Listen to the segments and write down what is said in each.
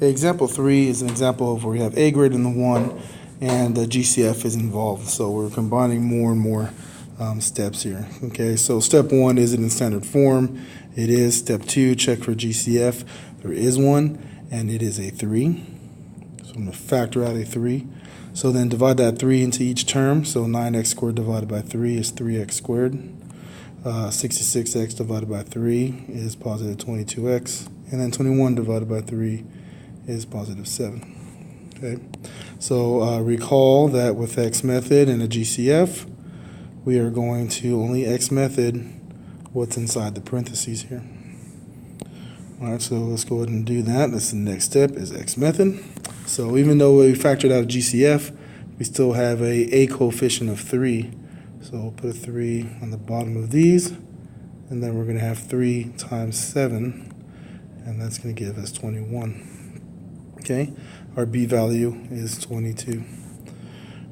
Example 3 is an example of where we have a greater than 1 and the GCF is involved. So we're combining more and more steps here. Okay, so step 1, is it in standard form? It is. Step 2, check for GCF. There is one, and it is a 3. So I'm going to factor out a 3. So then divide that 3 into each term. So 9x squared divided by 3 is 3x squared. 66x divided by 3 is positive 22x. And then 21 divided by 3 is positive 7. Okay, so recall that with X method and a GCF, we are going to only X method what's inside the parentheses here. All right, so let's go ahead and do that. That's the next step, is X method. So even though we factored out a GCF, we still have a coefficient of 3. So we'll put a 3 on the bottom of these, and then we're going to have 3 times 7, and that's going to give us 21. Okay, our B value is 22.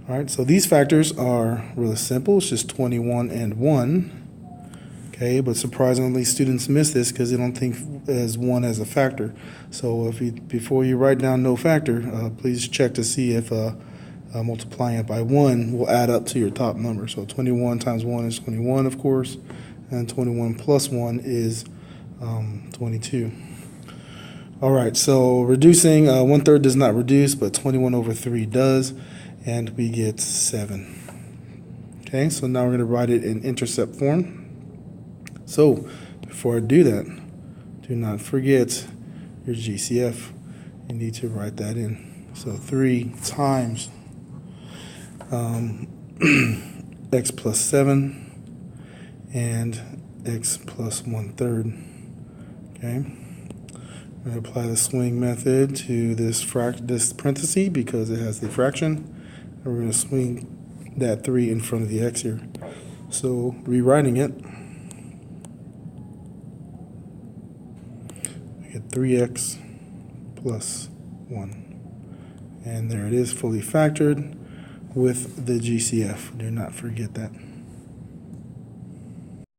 All right, so these factors are really simple. It's just 21 and 1. Okay, but surprisingly, students miss this because they don't think as 1 as a factor. So before you write down no factor, please check to see if multiplying it by 1 will add up to your top number. So 21 times 1 is 21, of course, and 21 plus 1 is 22. All right, so reducing, 1/3 does not reduce, but 21 over 3 does, and we get 7. Okay, so now we're going to write it in intercept form. So before I do that, do not forget your GCF. You need to write that in. So 3 times x plus 7 and x plus 1/3. Okay. I'm going to apply the swing method to this parenthesis because it has the fraction. And we're going to swing that 3 in front of the x here. So rewriting it, we get 3x plus 1. And there it is, fully factored with the GCF. Do not forget that.